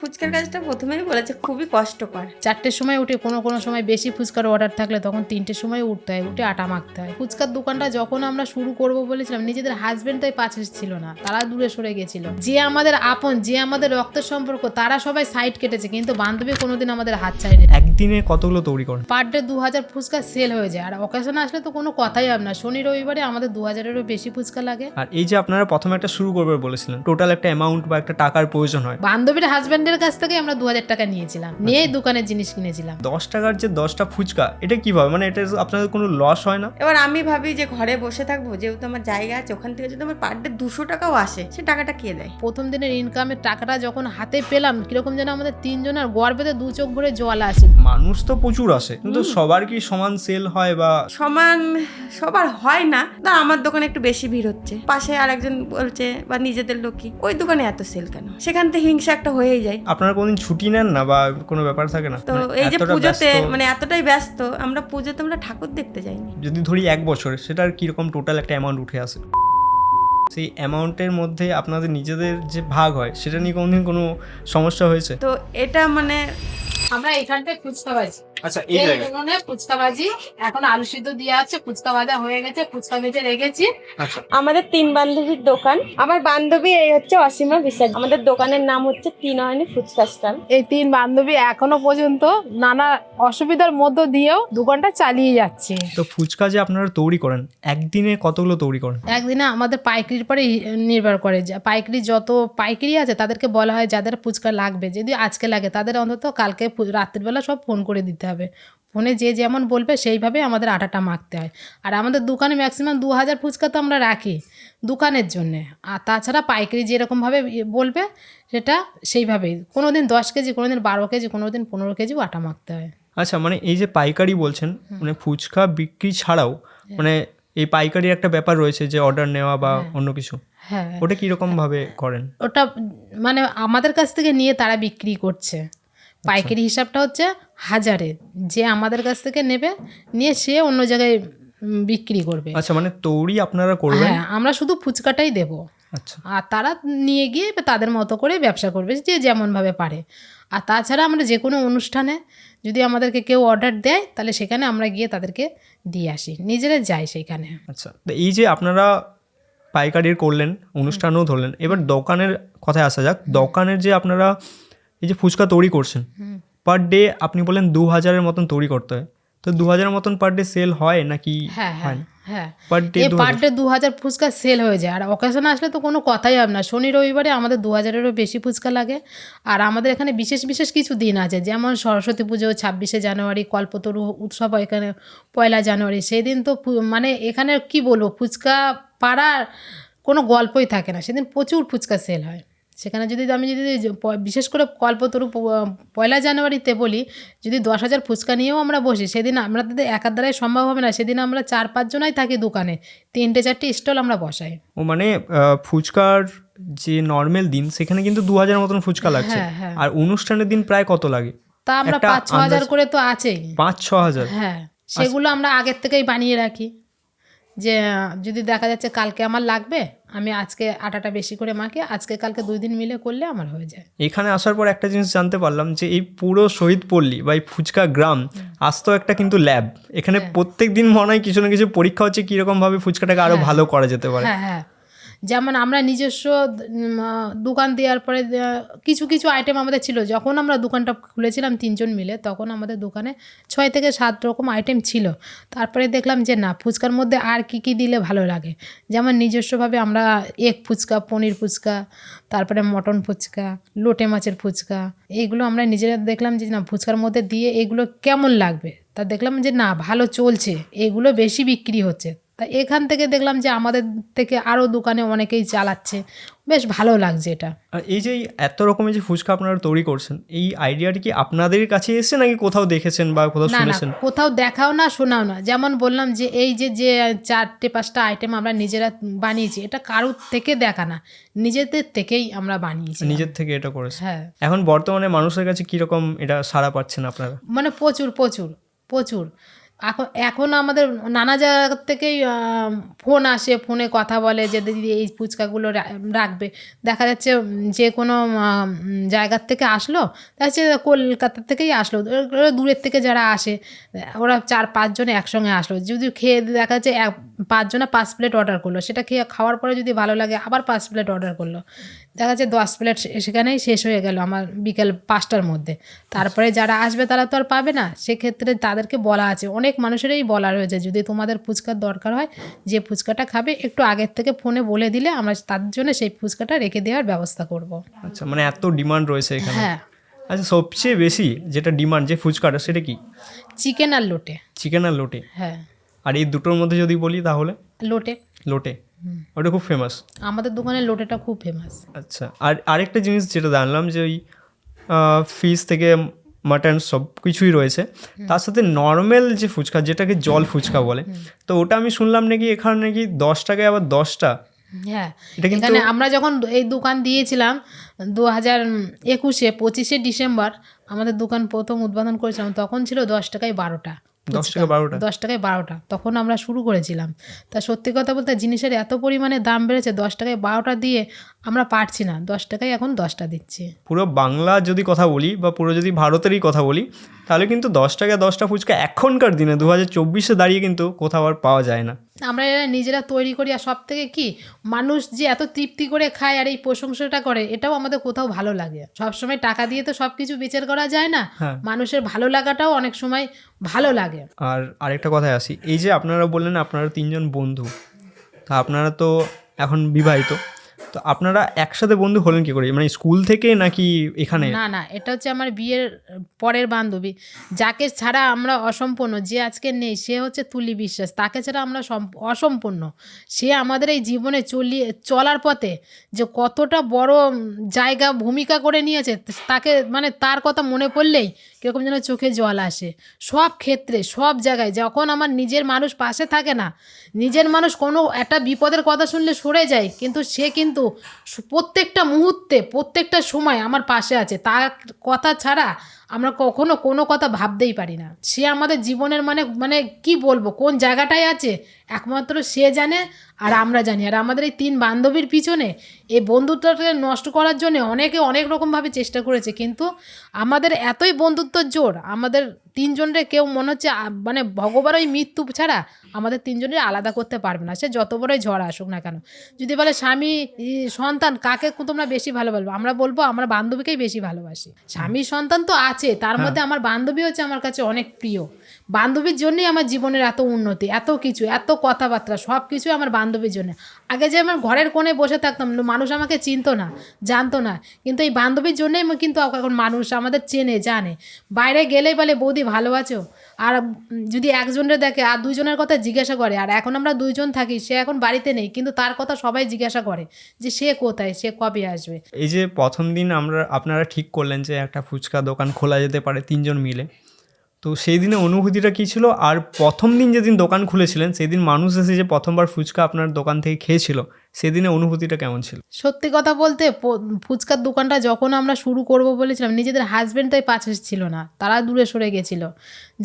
ফুচকার কাজটা প্রথমেই বলেছে খুবই কষ্টকর। 4টের সময় উঠে কোনো সময় বেশি ফুচকার অর্ডার থাকলে তখন 3টের সময় উঠতে হয়, উঠে আটা মাখতে হয়। ফুচকার দোকানটা যখন আমরা শুরু করব বলেছিলাম, নিজেদের হাজবেন্ড তাই পাশে ছিল না, তারা দূরে সরে গেছিল। যে আমাদের আপন, যে আমাদের রক্তের সম্পর্ক, তারা সবাই সাইড কেটেছে, কিন্তু বান্ধবী কোনোদিন আমাদের হাত ছাড়েনি। একদিনে কতগুলো তৈরি করেন? পার ডে 2000 ফুচকা সেল হয়ে যায়। আর অকেশন আসলে তো কোনো কথাই হবে না, শনি রবিবারে আমাদের 2000-এরও বেশি ফুচকা লাগে। আর এই যে আপনারা প্রথমে একটা শুরু করবে বলেছিলেন, টোটাল একটা অ্যামাউন্ট বা একটা টাকার প্রয়োজন হয়। বান্ধবীর হাজবেন্ডের কাছ থেকে আমরা 2000 টাকা নিয়েছিলাম, নিয়েই দোকানের জিনিস কিনেছিলাম। 10 টাকার যে 10টা ফুচকা, এটা কিভাবে, মানে এটা আপনাদের কোনো লস হয় না? এবার আমি ভাবি যে ঘরে বসে থাকবো, যেহেতু আমার জায়গা আছে, ওখান থেকে যদি আমার পার ডে 200 টাকাও আসে, সে টাকাটা কে দেয়? প্রথম দিনের ইনকামের টাকাটা যখন হাতে পেলাম, কিরকম যেন আমাদের তিনজনের গর্বেতে 2 চোখ ভরে জল আসে। মানুষ তো প্রচুর আসে, কিন্তু সবার কি সমান সেল হয় বা? সমান সবার হয় না। না, আমার দোকানে একটু বেশি ভিড় হচ্ছে, পাশে আর একজন বলছে বা নিজেদের লোকই, ওই দোকানে এত সেল কেন, সেখান থেকে হিংসা একটা হয়েই যায়। আপনারা কোনদিন ছুটি নেন না বা কোনো ব্যাপার থাকে না? তো মানে এই যে এতটা পুজোতে ব্যস্ত, মানে এতটাই ব্যস্ত, আমরা পুজোতে আমরা ঠাকুর দেখতে যাইনি। যদি ধরি 1 বছরে, সেটার কিরকম টোটাল একটা অ্যামাউন্ট উঠে আসে? সেই অ্যামাউন্টের মধ্যে আপনাদের নিজেদের যে ভাগ হয়, সেটা নিয়ে কোনোদিন কোনো সমস্যা হয়েছে? তো এটা মানে আমরা এখানটায় ফুচকা ভাজি, আচ্ছা, এই উনুনে ফুচকা ভাজি, এখন আলু সিদ্ধ দিয়ে আছে, ফুচকা ভাজা হয়ে গেছে, ফুচকা ভেজে রেখেছি। আচ্ছা, আমাদের 3 বান্ধবীর দোকান। আমার বান্ধবী এই হচ্ছে অসীমা বিশ্বাস। আমাদের দোকানের নাম হচ্ছে ত্রিনয়নী ফুচকা স্টল। এই 3 বান্ধবী এখনো পর্যন্ত নানা অসুবিধার মধ্য দিয়েও দোকানটা চালিয়ে যাচ্ছে। তো ফুচকা যে আপনারা তৈরি করেন, একদিনে কতগুলো তৈরি করেন? একদিনে আমাদের পাইকারির পরে নির্ভর করে, যে পাইকারি যত পাইকারি আছে তাদেরকে বলা হয় যাদের ফুচকা লাগবে, যদি আজকে লাগে তাদের অন্তত কালকে রাত্রিবেলা সব ফোন করে দিতে হবে। ফোনে যে যেমন বলবে সেইভাবে আমাদের আটাটা মাখতে হয়। আর আমাদের দোকানে ম্যাক্সিমাম 2000 ফুচকা তো আমরা রাখি দোকানের জন্যে। আর তাছাড়া পাইকারি যেরকমভাবে বলবে সেটা সেইভাবেই, কোনো দিন 10 কেজি, কোনো দিন 12 কেজি, কোনো দিন 15 কেজিও আটা মাখতে হয়। আচ্ছা, মানে এই যে পাইকারি বলছেন, মানে ফুচকা বিক্রি ছাড়াও মানে এই পাইকারির একটা ব্যাপার রয়েছে যে অর্ডার নেওয়া বা অন্য কিছু, হ্যাঁ, ওটা কিরকম ভাবে করেন? ওটা মানে আমাদের কাছ থেকে নিয়ে তারা বিক্রি করছে। পাইকারি হিসাবটা হচ্ছে হাজারে, যে আমাদের কাছ থেকে নেবে, নিয়ে সে অন্য জায়গায় বিক্রি করবে। আচ্ছা, মানে তৈরি আপনারা করবেন? হ্যাঁ, আমরা শুধু ফুচকাটাই দেব, আচ্ছা, আর তারা নিয়ে গিয়ে তাদের মতো করে ব্যবসা করবে, যে যেমনভাবে পারে। আর তাছাড়া আমরা যে কোনো অনুষ্ঠানে যদি আমাদেরকে কেউ অর্ডার দেয়, তাহলে সেখানে আমরা গিয়ে তাদেরকে দিয়ে আসি, নিজেরা যাই সেইখানে। আচ্ছা। তো এই যে আপনারা পাইকারির করলেন, অনুষ্ঠানও ধরলেন, এবার দোকানের কথায় আসা যাক। দোকানের যে আপনারা এই যে ফুচকা তৈরি করছেন, পার ডে আপনি বলেন 2000-এর মতন তৈরি করতে হয়, তো 2000-এর মতন পার ডে সেল হয় নাকি হ্যাঁ, হয় না? হ্যাঁ, per day per day 2000 phuchka sale হয়ে যায়। আর অকেশন আসলে তো কোনো কথাই হবে না, শনি রবিবারে আমাদের 2000-এরও বেশি ফুচকা লাগে। আর আমাদের এখানে বিশেষ বিশেষ কিছু দিন আছে, যেমন সরস্বতী পুজো 26শে জানুয়ারি, কল্পতরু উৎসব এখানে 1 জানুয়ারি। সেই দিন তো মানে এখানে কি বলবো, ফুচকা পাড়ার কোনো গল্পই থাকে না, সেদিন প্রচুর ফুচকা সেল হয়। সেখানে যদি বিশেষ করে কল্পতরু 1 জানুয়ারিতে বলি, যদি 10,000 ফুচকা নিয়েও আমরা বসি, সেদিন আমাদের একার দ্বারাই সম্ভব হবে না। সেদিন আমরা 4-5 জনাই থাকি দোকানে, 3-4টে স্টল আমরা বসাই। ও মানে ফুচকার যে নর্মাল দিন, সেখানে কিন্তু 2000-এর মতন ফুচকা লাগছে। হ্যাঁ, হ্যাঁ। আর অনুষ্ঠানের দিন প্রায় কত লাগে? তা আমরা একটা 5-6 হাজার আন্দাজ। করে তো আছেই। 5-6 হাজার? হ্যাঁ, সেগুলো আমরা আগের থেকেই বানিয়ে রাখি, যে যদি দেখা যাচ্ছে কালকে আমার লাগবে, আমি আজকে আটাটা বেশি করে মাখি, আজকে কালকে 2 দিন মিলে করলে আমার হয়ে যায়। এখানে আসার পর একটা জিনিস জানতে পারলাম যে এই পুরো শহীদ পল্লী বা এই ফুচকা গ্রাম আসতো একটা কিন্তু ল্যাব। এখানে প্রত্যেক দিন মনে হয় কিছু না কিছু পরীক্ষা হচ্ছে, কীরকমভাবে ফুচকাটাকে আরও ভালো করা যেতে পারে। হ্যাঁ, হ্যাঁ, যেমন আমরা নিজস্ব দোকান দেওয়ার পরে কিছু কিছু আইটেম আমাদের ছিল, যখন আমরা দোকানটা খুলেছিলাম 3 জন মিলে, তখন আমাদের দোকানে 6 থেকে 7 রকম আইটেম ছিল। তারপরে দেখলাম যে না, ফুচকার মধ্যে আর কি কি দিলে ভালো লাগে। যেমন নিজস্বভাবে আমরা এগ ফুচকা, পনির ফুচকা, তারপরে মটন ফুচকা, লোটে মাছের ফুচকা, এইগুলো আমরা নিজেরা দেখলাম যে না, ফুচকার মধ্যে দিয়ে এগুলো কেমন লাগবে। তা দেখলাম যে না, ভালো চলছে, এগুলো বেশি বিক্রি হচ্ছে। তা এখান থেকে দেখলাম যে আমাদের থেকে আরও দোকানে অনেকেই চালাচ্ছে, বেশ ভালো লাগছে এটা। আর এই যে এত রকমের যে ফুচকা আপনারা তৈরি করছেন, এই আইডিয়াটি কি আপনাদের কাছে এসেছে নাকি কোথাও দেখেছেন বা কোথাও না না, শুনেছেন? কোথাও দেখাও না, শোনাও না। যেমন বললাম যে এই যে যে 4-5টা আইটেম আমরা নিজেরা বানিয়েছি, এটা কারোর থেকে দেখা না, নিজেদের থেকেই আমরা বানিয়েছি। নিজের থেকে এটা করেছে। হ্যাঁ, এখন বর্তমানে মানুষের কাছে কীরকম এটা সাড়া পাচ্ছেন আপনারা? মানে প্রচুর প্রচুর প্রচুর। এখন এখন আমাদের নানা জায়গা থেকেই ফোন আসে, ফোনে কথা বলে যে দিদি এই ফুচকাগুলো রাখবে। দেখা যাচ্ছে যে কোনো জায়গার থেকে আসলো, দেখা যাচ্ছে কলকাতা থেকেই আসলো, ওরা দূরের থেকে যারা আসে ওরা 4-5 জন একসঙ্গে আসলো, যদি খেয়ে দেখা যাচ্ছে 5 জনা 5 প্লেট অর্ডার করলো, সেটা খাওয়ার পরে যদি ভালো লাগে আবার 5 প্লেট অর্ডার করলো, দেখা যাচ্ছে 10 প্লেট সেখানেই শেষ হয়ে গেল আমার বিকেল 5টার মধ্যে। তারপরে যারা আসবে তারা তো আর পাবে না, সেক্ষেত্রে তাদেরকে বলা আছে, অনেক মানুষেরই বলা রয়েছে যদি তোমাদের ফুচকার দরকার হয়, যে ফুচকাটা খাবে একটু আগের থেকে ফোনে বলে দিলে আমরা তার জন্য সেই ফুচকাটা রেখে দেওয়ার ব্যবস্থা করব। আচ্ছা, মানে এত ডিমান্ড রয়েছে এখানে। হ্যাঁ, আচ্ছা, সবচেয়ে বেশি যেটা ডিমান্ড যে ফুচকাটা সেটা কি? চিকেন আর লোটে। চিকেন আর লোটে। হ্যাঁ, আর এই দুটোর মধ্যে যদি বলি তাহলে লোটে। লোটে, ওটা খুব ফেমাস আমাদের দোকানের লোটেটা খুব ফেমাস। আচ্ছা, আর আরেকটা জিনিস যেটা জানলাম যে ওই ফিশ থেকে মাটন সব কিছুই রয়েছে, তার সাথে নর্মাল যে ফুচকা যেটাকে জল ফুচকা বলে, তো ওটা আমি শুনলাম নাকি এখানে নাকি 10 টাকায় আবার 10টা। হ্যাঁ, এটা কিন্তু এখানে আমরা যখন এই দোকান দিয়েছিলাম 2021-এ 25শে ডিসেম্বর আমাদের দোকান প্রথম উদ্বোধন করেছিলাম, তখন ছিল 10 টাকায় 12টা। 10 টাকা 12টা। 10 টাকায় 12টা তখন আমরা শুরু করেছিলাম। তা সত্যি কথা বলতে জিনিসের এত পরিমাণে দাম বেড়েছে, 10 টাকায় 12টা দিয়ে আমরা পারছি না, 10 টাকায় এখন 10টা দিচ্ছি। পুরো বাংলা যদি কথা বলি বা পুরো যদি ভারতেরই কথা বলি, তাহলে কিন্তু 10 টাকায় 10টা ফুচকা এখনকার দিনে 2024-এ দাঁড়িয়ে কিন্তু কোথাও আর পাওয়া যায় না। আমরা এরা নিজেরা তৈরি করি, আর সব থেকে কি মানুষ যে এত তৃপ্তি করে খায় আর এই প্রশংসাটা করে, এটাও আমাদের কোথাও ভালো লাগে। সবসময় টাকা দিয়ে তো সব কিছু বিচার করা যায় না, হ্যাঁ। মানুষের ভালো লাগাটাও অনেক সময় ভালো লাগে। আর আরেকটা কথায় আসি, এই যে আপনারা বললেন আপনারা 3 জন বন্ধু, তা আপনারা তো এখন বিবাহিত, তো আপনারা একসাথে বন্ধু হলেন কি করে? মানে স্কুল থেকে নাকি এখানে? না না, এটা হচ্ছে আমার বিয়ের পরের বান্ধবী, যাকে ছাড়া আমরা অসম্পূর্ণ। যে আজকে নেই সে হচ্ছে তুলি বিশ্বাস, তাকে ছাড়া আমরা অসম্পূর্ণ। সে আমাদের এই জীবনে চলার পথে যে কতটা বড় জায়গা ভূমিকা করে নিয়েছে, তাকে মানে তার কথা মনে পড়লেই কীরকম যেন চোখে জল আসে। সব ক্ষেত্রে সব জায়গায়, যখন আমার নিজের মানুষ পাশে থাকে না, নিজের মানুষ কোনো একটা বিপদের কথা শুনলে সরে যায়, কিন্তু সে কিন্তু প্রত্যেকটা মুহূর্তে প্রত্যেকটা সময় আমার পাশে আছে। তার কথা ছাড়া আমরা কখনো কোনো কথা ভাবতেই পারি না। সে আমাদের জীবনের মানে মানে কি বলবো, কোন জায়গাটায় আছে একমাত্র সে জানে আর আমরা জানি। আর আমাদের এই 3 বান্ধবীর পিছনে এই বন্ধুত্বটাকে নষ্ট করার জন্য অনেকে অনেক রকমভাবে চেষ্টা করেছে, কিন্তু আমাদের এতই বন্ধুত্বর জোর, আমাদের 3 জনের কেউ মনে হচ্ছে মানে ভগবান ওই মৃত্যু ছাড়া আমাদের 3 জনের আলাদা করতে পারবে না, সে যত বড়ই ঝড় আসুক না কেন। যদি বলে স্বামী সন্তান কাকে তোমরা বেশি ভালোবাসবে, আমরা বলবো আমরা বান্ধবীকেই বেশি ভালোবাসি। স্বামী সন্তান তো আছে, তার মধ্যে আমার বান্ধবী হচ্ছে আমার কাছে অনেক প্রিয়। বান্ধবীর জন্যই আমার জীবনের এত উন্নতি, এত কিছু, এত কথাবার্তা, সব কিছু আমার বান্ধবীর জন্য। আগে যে আমার ঘরের কোণে বসে থাকতাম, মানুষ আমাকে চিনতো না, জানতো না, কিন্তু এই বান্ধবীর জন্যই কিন্তু এখন মানুষ আমাদের চেনে জানে। বাইরে গেলেই বলে বৌদি ভালো আছো, আর যদি একজনের দেখে আর 2 জনের কথা জিজ্ঞাসা করে। আর এখন আমরা 2 জন থাকি, সে এখন বাড়িতে নেই, কিন্তু তার কথা সবাই জিজ্ঞাসা করে যে সে কোথায়, সে কবে আসবে। এই যে প্রথম দিন আপনারা ঠিক করলেন যে একটা ফুচকা দোকান খোলা যেতে পারে 3 জন মিলে, তো সেই দিনে অনুভূতিটা কী ছিল? আর প্রথম দিন যেদিন দোকান খুলেছিলেন সেই দিন মানুষ এসে যে প্রথমবার ফুচকা আপনার দোকান থেকে খেয়েছিল, সেদিনে অনুভূতিটা কেমন ছিল? সত্যি কথা বলতে ফুচকার দোকানটা যখন আমরা শুরু করব বলেছিলাম, নিজেদের হাজব্যান্ড তাই পাশে ছিল না, তারা দূরে সরে গেছিলো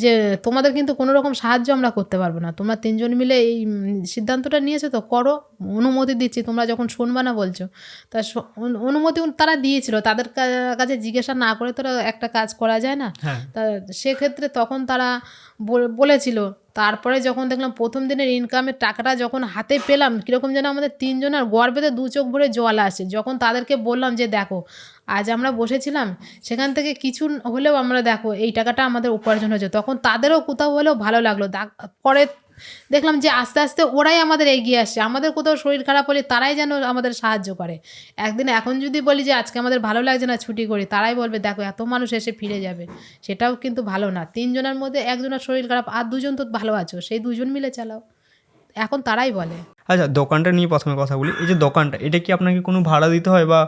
যে তোমাদের কিন্তু কোনো রকম সাহায্য আমরা করতে পারবো না, তোমরা 3 জন মিলে এই সিদ্ধান্তটা নিয়েছো তো করো, অনুমতি দিচ্ছি, তোমরা যখন শুনবা না বলছো। তা অনুমতি তারা দিয়েছিল, তাদের কাছে জিজ্ঞাসা না করে তো একটা কাজ করা যায় না। তা সেক্ষেত্রে তখন তারা বলেছিল। তারপরে যখন দেখলাম প্রথম দিনের ইনকামের টাকাটা যখন হাতে পেলাম, কীরকম যেন আমাদের 3 জনের গর্বেতে 2 চোখ ভরে জল আসে। যখন তাদেরকে বললাম যে দেখো আজ আমরা বসেছিলাম, সেখান থেকে কিছু হলেও আমরা দেখো এই টাকাটা আমাদের উপার্জন হয়েছে, তখন তাদেরও কোথাও হলেও ভালো লাগলো। পরে দেখলাম যে আস্তে আস্তে ওরাই আমাদের এগিয়ে আসছে, আমাদের কোথাও শরীর খারাপ হলে তারাই যেন আমাদের সাহায্য করে। একদিন এখন যদি বলি যে আজকে আমাদের ভালো লাগছে না ছুটি করি, তারাই বলবে দেখো এত মানুষ এসে ফিরে যাবে, সেটাও কিন্তু ভালো না। 3 জনের মধ্যে একজনের শরীর খারাপ আর 2 জন তো ভালো আছো, সেই 2 জন মিলে চালাও, এখন তারাই বলে। আচ্ছা, দোকানটা নিয়ে প্রথমে কথা বলি। এই যে দোকানটা, এটা কি আপনাকে কোনো ভাড়া দিতে হয় বা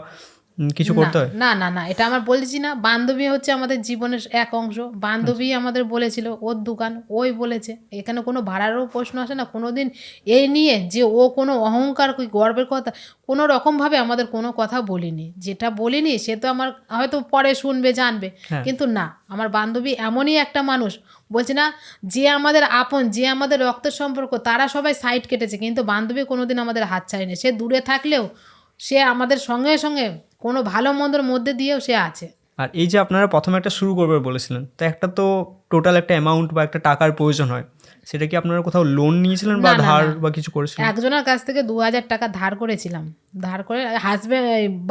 কিছু না করতে হয়? না না না, এটা আমার বলেছি না, বান্ধবী হচ্ছে আমাদের জীবনের এক অংশ। বান্ধবী আমাদের বলেছিল ওর দোকান, ওই বলেছে। এখানে কোনো ভাড়ারও প্রশ্ন আসে না কোনো দিন এই নিয়ে যে ও কোনো অহংকার কি গর্বের কথা কোনো রকমভাবে আমাদের কোনো কথা বলিনি। যেটা বলিনি সে তো আমার হয়তো পরে শুনবে জানবে, হ্যাঁ। কিন্তু না, আমার বান্ধবী এমনই একটা মানুষ, বলছে না যে আমাদের আপন, যে আমাদের রক্তের সম্পর্ক, তারা সবাই সাইড কেটেছে, কিন্তু বান্ধবী কোনোদিন আমাদের হাত ছাড়েনি। সে দূরে থাকলেও সে আমাদের সঙ্গে সঙ্গে কোনো ভালো মন্দর মধ্যে দিয়েও সে আছে। আর এই যে আপনারা প্রথমে একটা শুরু করবে বলেছিলেন, তো একটা তো টোটাল একটা অ্যামাউন্ট বা একটা টাকার প্রয়োজন হয়, সেটা কি আপনারা কোথাও লোন নিয়েছিলেন বা না, না, ধার না। বা কিছু করেছিলেন? একজনের কাছ থেকে 2,000 টাকা ধার করেছিলাম। ধার করে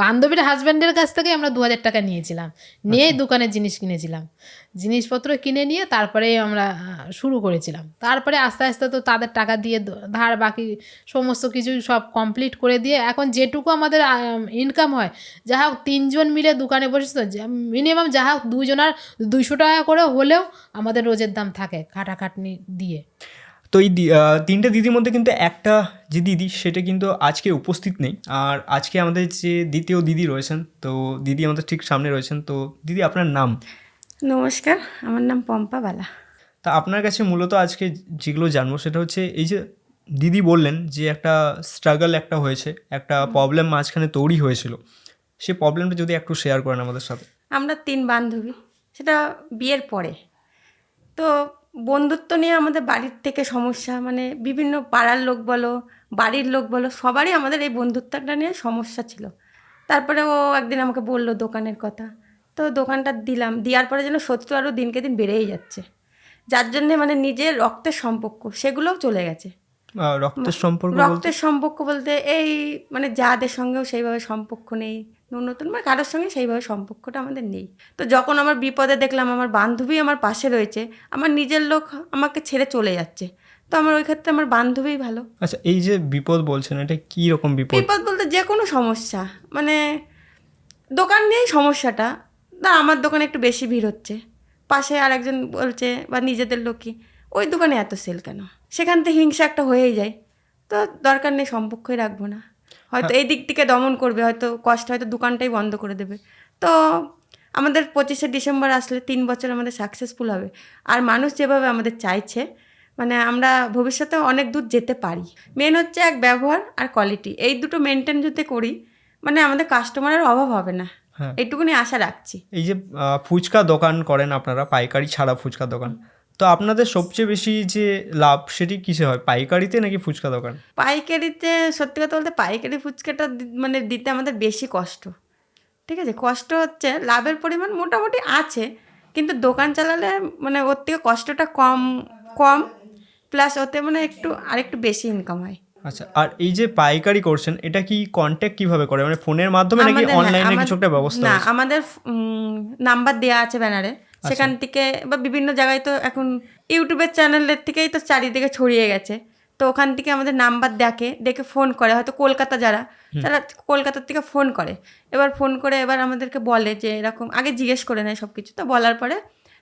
বান্ধবীর হাজব্যান্ডের কাছ থেকে আমরা 2,000 টাকা নিয়েছিলাম, নিয়েই দোকানের জিনিস কিনেছিলাম। জিনিসপত্র কিনে নিয়ে তারপরে আমরা শুরু করেছিলাম। তারপরে আস্তে আস্তে তো তাদের টাকা দিয়ে ধার বাকি সমস্ত কিছু সব কমপ্লিট করে দিয়ে এখন যেটুকু আমাদের ইনকাম হয়, যা হোক 3 জন মিলে দোকানে বসেছি তো মিনিমাম যা হোক 2জনার 200 টাকা করে হলেও আমাদের রোজের দাম থাকে খাটাখাটনি দিয়ে। তো এই তিনটে দিদির মধ্যে কিন্তু একটা যে দিদি সেটা কিন্তু আজকে উপস্থিত নেই। আর আজকে আমাদের যে দ্বিতীয় দিদি রয়েছেন, তো দিদি আমাদের ঠিক সামনে রয়েছেন। তো দিদি, আপনার নাম? নমস্কার, আমার নাম পম্পা বালা। তা আপনার কাছে মূলত আজকে যেগুলো জানবো সেটা হচ্ছে, এই যে দিদি বললেন যে একটা স্ট্রাগল একটা হয়েছে, একটা প্রবলেম মাঝখানে তৈরি হয়েছিল, সেই প্রবলেমটা যদি একটু শেয়ার করেন আমাদের সাথে। আমরা 3 বান্ধবী, সেটা বিয়ের পরে। তো বন্ধুত্ব নিয়ে আমাদের বাড়ির থেকে সমস্যা, মানে বিভিন্ন পাড়ার লোক বলো, বাড়ির লোক বলো, সবারই আমাদের এই বন্ধুত্বটা নিয়ে সমস্যা ছিল। তারপরে ও একদিন আমাকে বলল দোকানের কথা, তো দোকানটা দিলাম। দেওয়ার পরে যেন শত্রু আরও দিনকে দিন বেড়েই যাচ্ছে, যার জন্যে মানে নিজের রক্তের সম্পর্ক সেগুলোও চলে গেছে। রক্তের সম্পর্ক বলতে? রক্তের সম্পর্ক বলতে এই মানে যাদের সঙ্গেও সেইভাবে সম্পর্ক নেই, নতুন মানে কারোর সঙ্গে সেইভাবে সম্পর্কটা আমাদের নেই। তো যখন আমার বিপদে দেখলাম আমার বান্ধবী আমার পাশে রয়েছে, আমার নিজের লোক আমাকে ছেড়ে চলে যাচ্ছে, তো আমার ওই ক্ষেত্রে আমার বান্ধবীই ভালো। আচ্ছা, এই যে বিপদ বলছেন, এটা কী রকম বিপদ? বিপদ বলতে যে কোনো সমস্যা, মানে দোকান নিয়েই সমস্যাটা। না, আমার দোকানে একটু বেশি ভিড় হচ্ছে, পাশে আরেকজন বলছে বা নিজেদের লোকই ওই দোকানে এত সেল কেন, সেখান থেকে হিংসা একটা হয়েই যায়। তো দরকার নেই, সম্পর্কই রাখবো না, হয়তো এই দিক থেকে দমন করবে, হয়তো কষ্ট, হয়তো দোকানটাই বন্ধ করে দেবে। তো আমাদের 25শে ডিসেম্বর আসলে 3 বছর আমাদের সাকসেসফুল হবে। আর মানুষ যেভাবে আমাদের চাইছে, মানে আমরা ভবিষ্যতে অনেক দূর যেতে পারি। মেন হচ্ছে এক ব্যবহার আর কোয়ালিটি, এই দুটো মেনটেন যদি করি মানে আমাদের কাস্টমারের অভাব হবে না, হ্যাঁ। এইটুকুনি আশা রাখছি। এই যে ফুচকা দোকান করেন আপনারা, পাইকারি ছাড়া ফুচকা দোকান, তো আপনাদের সবচেয়ে বেশি যে লাভ সেটি কিসে হয়, পাইকারিতে নাকি ফুচকা দোকান? পাইকারিতে সত্যি কথা বলতে পাইকারি ফুচকাটা মানে দিতে আমাদের বেশি কষ্ট। ঠিক আছে, কষ্ট হচ্ছে, লাভের পরিমাণ মোটামুটি আছে, কিন্তু দোকান চালালে মানে ওর থেকে কষ্টটা কম কম, প্লাস ওতে মানে একটু আরেকটু বেশি ইনকাম হয়। আচ্ছা, আর এই যে পাইকারি করছেন, এটা কি কন্ট্যাক্ট কিভাবে করে, মানে ফোনের মাধ্যমে নাকি আমাদের, হ্যাঁ, অনলাইনে কিছু একটা ব্যবস্থা না, আছে? আমাদের নাম্বার দেওয়া আছে ব্যানারে, সেখান থেকে বা বিভিন্ন জায়গায় তো এখন ইউটিউবের চ্যানেলের থেকেই তো চারিদিকে ছড়িয়ে গেছে, তো ওখান থেকে আমাদের নাম্বার দেখে ফোন করে, হয়তো কলকাতা যারা কলকাতার থেকে ফোন করে, এবার ফোন করে এবার আমাদেরকে বলে যে এরকম, আগে জিজ্ঞেস করে নেয় সব কিছু, তো বলার পরে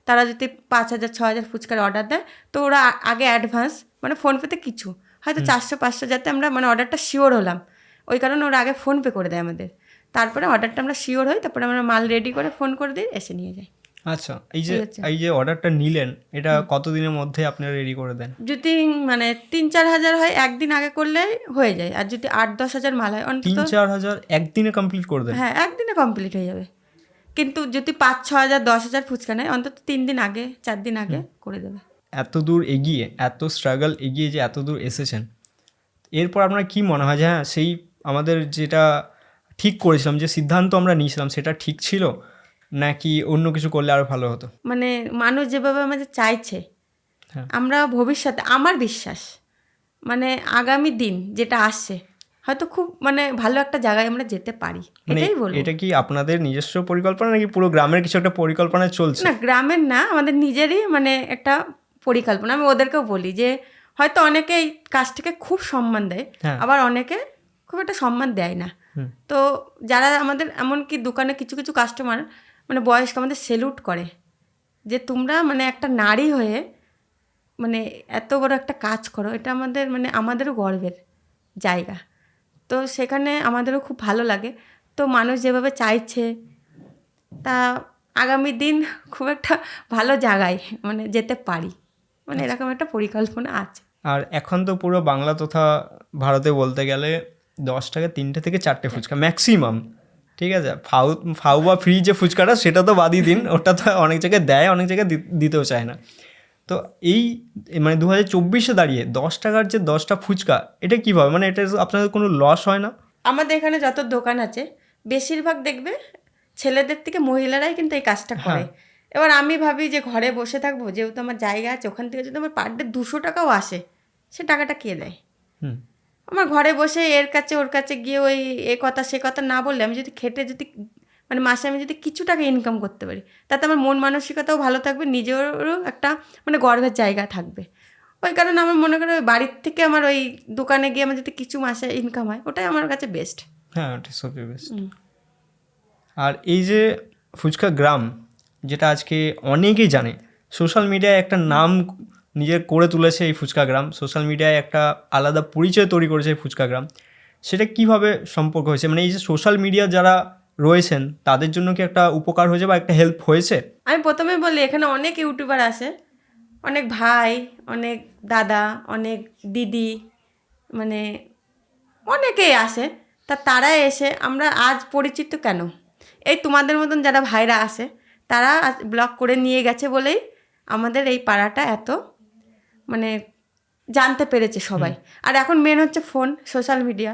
তারা যদি 5,000 6,000 ফুচকার অর্ডার দেয়, তো ওরা আগে অ্যাডভান্স মানে ফোনপেতে কিছু হয়তো 400-500, যাতে আমরা মানে অর্ডারটা শিওর হলাম, ওই কারণে ওরা আগে ফোনপে করে দেয় আমাদের। তারপরে অর্ডারটা আমরা শিওর হই, তারপরে আমরা মাল রেডি করে ফোন করে দিই, এসে নিয়ে যাই। আচ্ছা, এই যে অর্ডারটা নিলেন, এটা কতদিনের মধ্যে আপনারা রেডি করে দেন? যদি মানে 3-4 হাজার হয় একদিন আগে করলে হয়ে যায়, আর যদি 8-10 হাজার মাল হয় অন্তত 3-4 হাজার একদিনে কমপ্লিট করে দেন? হ্যাঁ, একদিনে কমপ্লিট হয়ে যাবে। কিন্তু যদি 5-6 হাজার 10 হাজার ফুচকা নেয়, অন্তত 3 দিন আগে 4 দিন আগে করে দেবে। এত দূর এগিয়ে, এত স্ট্রাগল এগিয়ে যে এত দূর এসেছেন, এরপর আপনার কি মনে হয় যে হ্যাঁ, সেই আমাদের যেটা ঠিক করেছিলাম, যে সিদ্ধান্ত আমরা নিয়েছিলাম, সেটা ঠিক ছিল নাকি অন্য কিছু করলে আরও ভালো হতো? মানে মানুষ যেভাবে আমাদের চাইছে, হ্যাঁ। আমরা ভবিষ্যতে, আমার বিশ্বাস মানে আগামী দিন যেটা আসছে, হয়তো খুব মানে ভালো একটা জায়গায় আমরা যেতে পারি, মানে এটাই বলবো। এটা কি আপনাদের নিজস্ব পরিকল্পনা নাকি পুরো গ্রামের কিছু একটা পরিকল্পনা চলছে? না, গ্রামের না, আমাদের নিজেরই মানে একটা পরিকল্পনা। আমি ওদেরকেও বলি যে হয়তো অনেকে এই কাজটাকে খুব সম্মান দেয়, হ্যাঁ। আবার অনেকে খুব একটা সম্মান দেয় না। তো যারা আমাদের এমনকি দোকানে কিছু কিছু কাস্টমার মানে বয়স্ক আমাদের সেলুট করে যে তোমরা মানে একটা নারী হয়ে মানে এত বড় একটা কাজ করো, এটা আমাদের মানে আমাদেরও গর্বের জায়গা। তো সেখানে আমাদেরও খুব ভালো লাগে। তো মানুষ যেভাবে চাইছে, তা আগামী দিন খুব একটা ভালো জায়গায় মানে যেতে পারি, মানে এরকম একটা পরিকল্পনা আছে। আর এখন তো পুরো বাংলা তথা ভারতে বলতে গেলে 10 টাকা 3টে থেকে 4টে ফুচকা ম্যাক্সিমাম, ঠিক আছে। ফাউ বা ফ্রি যে ফুচকাটা সেটা তো বাদই দিন, ওটা তো অনেক জায়গায় দেয়, অনেক জায়গায় দিতেও চায় না। তো এই মানে 2024-এ দাঁড়িয়ে 10 টাকার যে 10টা ফুচকা, এটা কীভাবে, মানে এটা আপনাদের কোনো লস হয় না? আমাদের এখানে যত দোকান আছে বেশিরভাগ দেখবে ছেলেদের থেকে মহিলারাই কিন্তু এই কাজটা করে। এবার আমি ভাবি যে ঘরে বসে থাকবো, যেহেতু আমার জায়গা আছে, ওখান থেকে যদি আমার পার ডে 200 টাকাও আসে, সে টাকাটা কে দেয়? হুম। আমার ঘরে বসে এর কাছে ওর কাছে গিয়ে ওই এ কথা সে কথা না বললে, আমি যদি খেটে যদি মানে মাসে আমি যদি কিছু টাকা ইনকাম করতে পারি, তাতে আমার মন মানসিকতাও ভালো থাকবে, নিজেরও একটা মানে গর্বের জায়গা থাকবে। ওই কারণে আমার মনে করি ওই বাড়ির থেকে আমার ওই দোকানে গিয়ে আমার যদি কিছু মাসে ইনকাম হয়, ওটাই আমার কাছে বেস্ট। হ্যাঁ, ওটা সবচেয়ে বেস্ট। আর এই যে ফুচকা গ্রাম, যেটা আজকে অনেকেই জানে, সোশ্যাল মিডিয়ায় একটা নাম নিজের করে তুলেছে এই ফুচকা গ্রাম, সোশ্যাল মিডিয়ায় একটা আলাদা পরিচয় তৈরি করেছে এই ফুচকা গ্রাম, সেটা কিভাবে সম্পর্ক হয়েছে? মানে এই যে সোশ্যাল মিডিয়া যারা রয়েছেন তাদের জন্য কি একটা উপকার হয়েছে বা একটা হেল্প হয়েছে? আমি প্রথমে বলি, এখানে অনেক ইউটিউবার আসে, অনেক ভাই, অনেক দাদা, অনেক দিদি, মানে অনেকেই আসে। তারা এসে আমরা আজ পরিচিত কেন, এই তোমাদের মতন যারা ভাইরা আসে তারা ব্লগ করে নিয়ে গেছে বলেই আমাদের এই পাড়াটা এত মানে জানতে পেরেছে সবাই। আর এখন মেন হচ্ছে ফোন, সোশ্যাল মিডিয়া,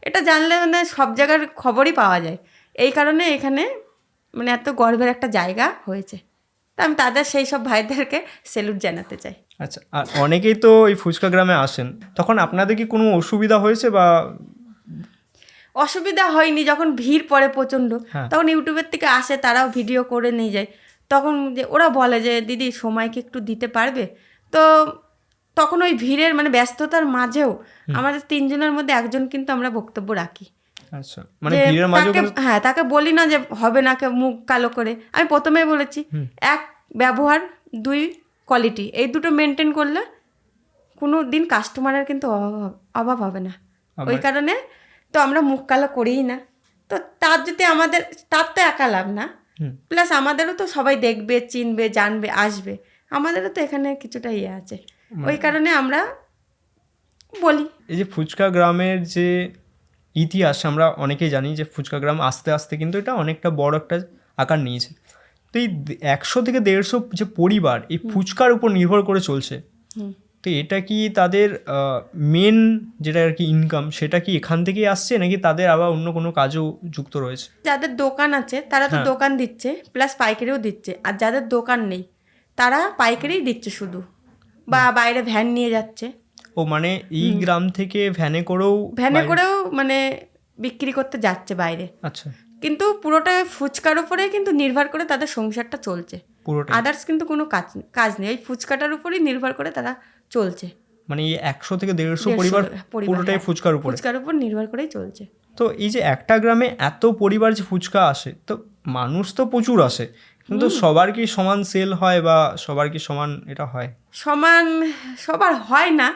এটা জানলে মানে সব জায়গার খবরই পাওয়া যায়। এই কারণে এখানে মানে এত গর্বের একটা জায়গা হয়েছে। তা আমি তাদের সেই সব ভাইদেরকে স্যালুট জানাতে চাই। আচ্ছা, আর অনেকেই তো এই ফুচকা গ্রামে আসেন, তখন আপনাদের কি কোনো অসুবিধা হয়েছে বা? অসুবিধা হয়নি, যখন ভিড় পড়ে প্রচণ্ড, তখন ইউটিউবের থেকে আসে, তারাও ভিডিও করে নিয়ে যায়। তখন যে ওরা বলে যে দিদি সময় কি একটু দিতে পারবে, তো তখন ওই ভিড়ের মানে ব্যস্ততার মাঝেও আমাদের 3 জনের মধ্যে একজন কিন্তু আমরা বক্তব্য রাখি। আচ্ছা, মানে ভিড়ের মাঝেও হ্যাঁ, তাকে বলি না যে হবে না, মুখ কালো করে। আমি প্রথমেই বলেছি, 1 ব্যবহার, 2 কোয়ালিটি, এই দুটো মেনটেন করলে কোনো দিন কাস্টমারের কিন্তু অভাব হবে না। ওই কারণে তো আমরা মুখ কালো করিই না। তো তার যদি আমাদের, তার তো একা লাভ না, প্লাস আমাদেরও তো সবাই দেখবে, চিনবে, জানবে, আসবে, আমাদেরও তো এখানে কিছুটা ইয়ে আছে। ওই কারণে আমরা বলি। এই যে ফুচকা গ্রামের যে ইতিহাস, আমরা অনেকেই জানি যে ফুচকা গ্রাম আস্তে আস্তে কিন্তু এটা অনেকটা বড় একটা আকার নিয়েছে। তো এই 100 থেকে 150 যে পরিবার এই ফুচকার উপর নির্ভর করে চলছে, তো এটা কি তাদের মেন যেটা আর কি ইনকাম, সেটা কি এখান থেকেই আসছে নাকি তাদের আবার অন্য কোনো কাজও যুক্ত রয়েছে? যাদের দোকান আছে তারা তো দোকান দিচ্ছে, প্লাস পাইকারিও দিচ্ছে। আর যাদের দোকান নেই তারা পাইকারিই দিচ্ছে শুধু, বা বাইরে ভ্যান নিয়ে যাচ্ছে। ও মানে এই গ্রাম থেকে ভ্যানে করেও মানে বিক্রি করতে যাচ্ছে বাইরে। আচ্ছা, কিন্তু পুরোটা ফুচকার উপরেই কিন্তু নির্ভর করে তাদের সংসারটা চলছে, পুরোটা আদার্স কিন্তু কোনো কাজ নেই, ওই ফুচকাটার উপরেই নির্ভর করে তারা চলছে। মানে এই 100 থেকে 150 পরিবার পুরোটাই ফুচকার উপর নির্ভর করেই চলছে। তো এই যে একটা গ্রামে এত পরিবার যে ফুচকা আসে, তো মানুষ তো প্রচুর আসে, কিন্তু সবার কি সমান সেল হয় বা সবার কি সমান এটা হয়? সমান সবার হয় না,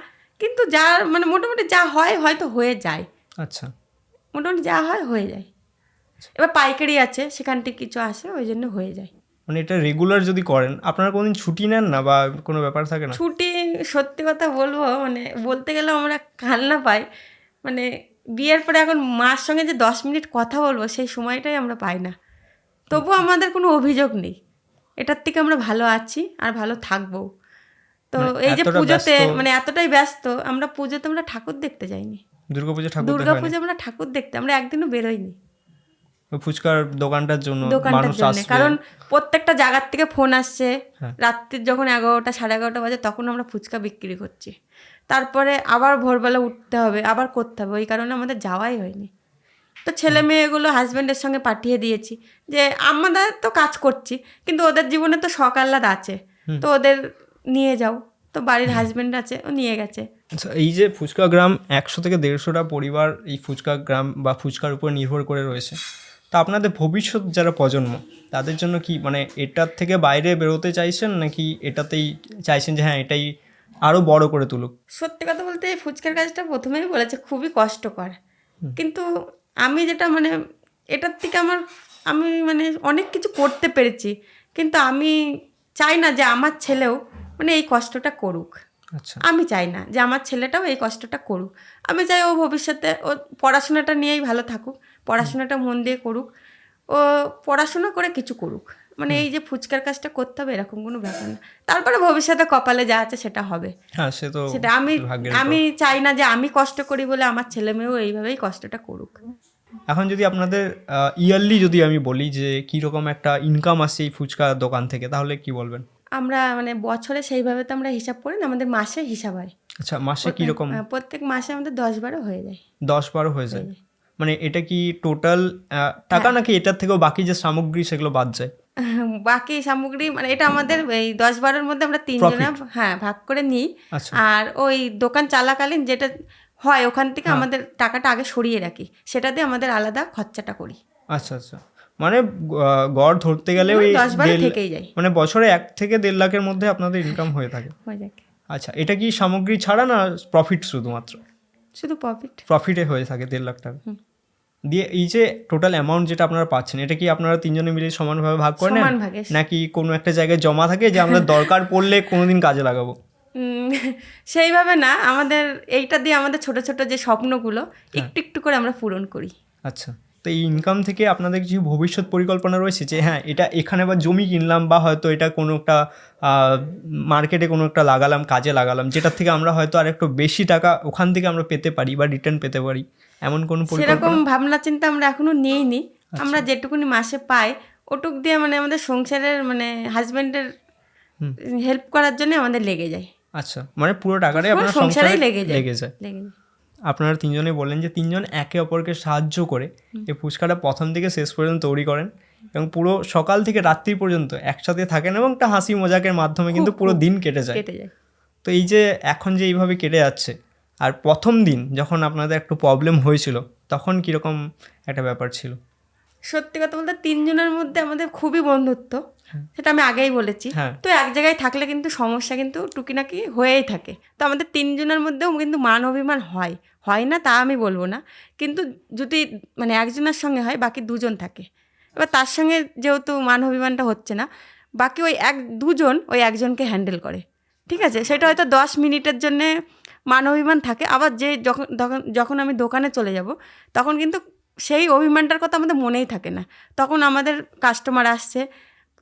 কিন্তু যার মানে মোটামুটি যা হয় হয়তো হয়ে যায়। আচ্ছা, মোটামুটি যা হয় হয়ে যায়। এবার পাইকারি আছে, সেখান থেকে কিছু আসে, ওই জন্য হয়ে যায়। মানে এটা রেগুলার যদি করেন, আপনারা কোনোদিন ছুটি নেন না বা কোনো ব্যাপার থাকে না? ছুটি সত্যি কথা বলবো, মানে বলতে গেলে আমরা কান্না পাই। মানে বিয়ের পরে এখন মার সঙ্গে যে 10 মিনিট কথা বলবো, সেই সময়টাই আমরা পাই না। তবুও আমাদের কোনো অভিযোগ নেই, এটার থেকে আমরা ভালো আছি আর ভালো থাকবো। তো এই যে পুজোতে মানে এতটাই ব্যস্ত, আমরা পুজোতে আমরা ঠাকুর দেখতে যাইনি। দুর্গাপুজো আমরা ঠাকুর দেখতে আমরা একদিনও বেরোইনি, ফুচকার দোকানটার জন্য মানুষ আসবে। কারণ প্রত্যেকটা জায়গার থেকে ফোন আসছে। রাত্রির যখন 11টা 11:30 বাজে, তখন আমরা ফুচকা বিক্রি করছি। তারপরে আবার ভোরবেলা উঠতে হবে, আবার করতে হবে, ওই কারণে আমাদের যাওয়াই হয়নি। তো ছেলে মেয়েগুলো হাজব্যান্ডের সঙ্গে পাঠিয়ে দিয়েছি যে আমরা তো কাজ করছি, কিন্তু ওদের জীবনে তো শখ আহ্লাদ আছে, তো ওদের নিয়ে যাও। তো বাড়ির হাজব্যান্ড আছে, ও নিয়ে গেছে। আচ্ছা, এই যে ফুচকা গ্রাম 100 থেকে 150টা পরিবার এই ফুচকা গ্রাম বা ফুচকার উপর নির্ভর করে রয়েছে, তা আপনাদের ভবিষ্যৎ যারা প্রজন্ম, তাদের জন্য কি মানে এটার থেকে বাইরে বেরোতে চাইছেন নাকি এটাতেই চাইছেন যে হ্যাঁ এটাই আরও বড় করে তুলুক? সত্যি কথা বলতে এই ফুচকার কাজটা প্রথমেই বলেছে খুবই কষ্টকর, কিন্তু আমি যেটা মানে এটার থেকে আমি মানে অনেক কিছু করতে পেরেছি, কিন্তু আমি চাই না যে আমার ছেলেও মানে এই কষ্টটা করুক। আচ্ছা, আমি চাই না যে আমার ছেলেটাও এই কষ্টটা করুক। আমি চাই ও ভবিষ্যতে ও পড়াশোনাটা নিয়েই ভালো থাকুক, পড়াশোনাটা মন দিয়ে করুক, ও পড়াশোনা করে কিছু করুক। মানে এই যে ফুচকার কাজটা করতে হবে এরকম কোনো ব্যাপার না। তারপরে ভবিষ্যতে কপালে যা আছে সেটা হবে। হ্যাঁ সে তো সেটা ভাগ্যের আমি ব্যাপার। চাই না যে আমি কষ্ট করি বলে আমার ছেলে মেয়েও এইভাবেই কষ্টটা করুক। এখন যদি আপনাদের ইয়ারলি যদি আমি বলি যে কীরকম একটা ইনকাম আসছে এই ফুচকা দোকান থেকে, তাহলে কি বলবেন? আমরা মানে বছরে সেইভাবে তো আমরা হিসাব করি না, আমাদের মাসে হিসাব হয়। আচ্ছা, মাসে কীরকম? প্রত্যেক মাসে আমাদের 10-12 হয়ে যায়। 10-12 হয়ে যায়? মানে এটা কি টোটাল টাকা নাকি এটার থেকেও বাকি যে সামগ্রী সেগুলো বাদ যায়? বাকি সামগ্রী মানে এটা আমাদের এই 10-12-র মধ্যে আমরা 3 জনে ভাগ করে নিই। আচ্ছা। আর ওই দোকান চলাকালীন যেটা হয় ওখান থেকে আমাদের টাকাটা আগে সরিয়ে রাখি, সেটা দিয়ে আমাদের আলাদা খরচাটা করি। আচ্ছা আচ্ছা, মানে গড় ধরতে গেলে ওই 10-12 থেকেই যায়। মানে বছরে 1 থেকে 1.5 লাখের মধ্যে আপনাদের ইনকাম হয়ে থাকে। হয়ে যায়। আচ্ছা, এটা কি সামগ্রী ছাড়া না প্রফিট শুধুমাত্র? শুধু প্রফিট। প্রফিটে হয়ে থাকে 1.5 লাখ টাকা দিয়ে। এই যে টোটাল অ্যামাউন্ট যেটা আপনারা পাচ্ছেন, এটা কি আপনারা 3 জনে মিলে সমানভাবে ভাগ করে নেন, সমান ভাগে। নাকি কোনো একটা জায়গায় জমা থাকে যে আমাদের দরকার পড়লে কোনোদিন কাজে লাগাবো? সেইভাবে না, আমাদের এইটা দিয়ে আমাদের ছোট ছোট যে স্বপ্নগুলো একটু একটু করে আমরা পূরণ করি। আচ্ছা, তো এই ইনকাম থেকে আপনাদের কিছু ভবিষ্যৎ পরিকল্পনা রয়েছে যে হ্যাঁ এটা এখানে বা জমি কিনলাম বা হয়তো এটা কোনো একটা মার্কেটে কোনো একটা লাগালাম, কাজে লাগালাম, যেটার থেকে আমরা হয়তো আর একটু বেশি টাকা ওখান থেকে আমরা পেতে পারি বা রিটার্ন পেতে পারি, এমন কোনো সেরকম পরিকল্পনা? ভাবনা চিন্তা আমরা এখনো নিইনি। আমরা যেটুকুনি মাসে পাই ওটুক দিয়ে মানে আমাদের সংসারের মানে হাজবেন্ডের হেল্প করার জন্য আমাদের লেগে যায়। আচ্ছা, মানে পুরো টাকাটাই পুরো আপনার সংসারেই সংসারে লেগে যায়। লেগে যায়। আপনারা 3 জনে বললেন যে 3 জন একে অপরকে সাহায্য করে এই ফুচকাটা প্রথম থেকে শেষ পর্যন্ত তৈরি করেন এবং পুরো সকাল থেকে রাত্রি পর্যন্ত একসাথে থাকেন এবং একটা হাসি মজাকের মাধ্যমে কিন্তু পুরো দিন কেটে যায়। তো এই যে এখন যে এইভাবে কেটে যাচ্ছে, আর প্রথম দিন যখন আপনাদের একটু প্রবলেম হয়েছিল তখন কীরকম একটা ব্যাপার ছিল? সত্যি কথা বলতে 3 জনের মধ্যে আমাদের খুবই বন্ধুত্ব, সেটা আমি আগেই বলেছি। হ্যাঁ। তো এক জায়গায় থাকলে কিন্তু সমস্যা কিন্তু টুকিনাকি হয়েই থাকে। তো আমাদের 3 জনের মধ্যেও কিন্তু মান অভিমান হয় না তা আমি বলবো না, কিন্তু যদি মানে একজনের সঙ্গে হয় বাকি 2 জন থাকে, এবার তার সঙ্গে যেহেতু মান অভিমানটা হচ্ছে না, বাকি ওই 1-2 জন ওই একজনকে হ্যান্ডেল করে, ঠিক আছে? সেটা হয়তো 10 মিনিটের জন্যে মান অভিমান থাকে, আবার যে যখন আমি দোকানে চলে যাব তখন কিন্তু সেই অভিমানটার কথা আমাদের মনেই থাকে না। তখন আমাদের কাস্টমার আসছে,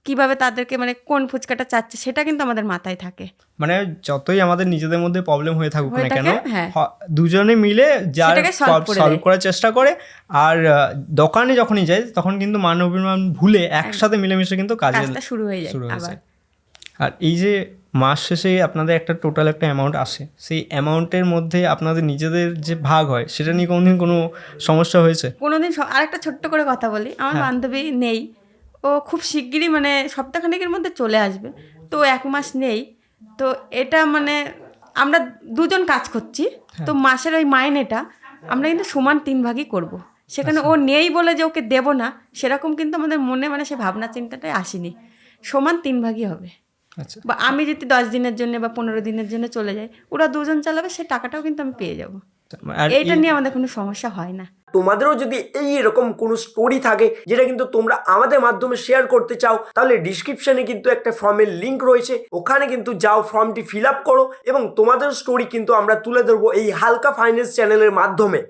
কিভাবে তাদেরকে মানে কোন ফুচকাটা চাচ্ছে সেটা কিন্তু আমাদের মাথায় থাকে। মানে যতই আমাদের নিজেদের মধ্যে প্রবলেম হয়ে থাকুক না কেন, হ্যাঁ, দুজনে মিলে যার সেটাকে সলভ করার চেষ্টা করে। আর দোকানে যখনই যায় তখন কিন্তু মান অভিমান ভুলে একসাথে মিলেমিশে কিন্তু কাজটা শুরু হয়ে যায় আবার। আর এই যে মাস শেষে আপনাদের একটা টোটাল একটা অ্যামাউন্ট আসে, সেই অ্যামাউন্টের মধ্যে আপনাদের নিজেদের যে ভাগ হয় সেটা নিয়ে কোনোদিন কোনো সমস্যা হয়েছে? কোনোদিন আরেকটা ছোট্ট করে কথা বলি, আমার বান্ধবী নেই, ও খুব শিগগিরই মানে সপ্তাহখানেকের মধ্যে চলে আসবে, তো 1 মাস নেই। তো এটা মানে আমরা 2 জন কাজ করছি, তো মাসের ওই মাইনেটা আমরা কিন্তু সমান 3 ভাগই করব। সেখানে ও নেই বলে যে ওকে দেবো না সেরকম কিন্তু আমাদের মনে মানে সে ভাবনা চিন্তাটাই আসেনি, সমান 3 ভাগই হবে। আচ্ছা, বা আমি যদি 10 দিনের জন্য বা 15 দিনের জন্য চলে যাই, ওরা 2 জন চালাবে, সে টাকাটাও কিন্তু আমি পেয়ে যাব। আর এইটা নিয়ে আমাদের কোনো সমস্যা হয় না। তোমাদেরও যদি এরকম কোনো স্টোরি থাকে যেটা কিন্তু তোমরা আমাদের মাধ্যমে শেয়ার করতে চাও, তাহলে ডিসক্রিপশনে কিন্তু একটা ফর্মের লিংক রয়েছে, ওখানে কিন্তু যাও, ফর্মটি ফিল আপ করো এবং তোমাদের স্টোরি কিন্তু আমরা তুলে ধরবো এই হালকা ফাইন্যান্স চ্যানেলের মাধ্যমে।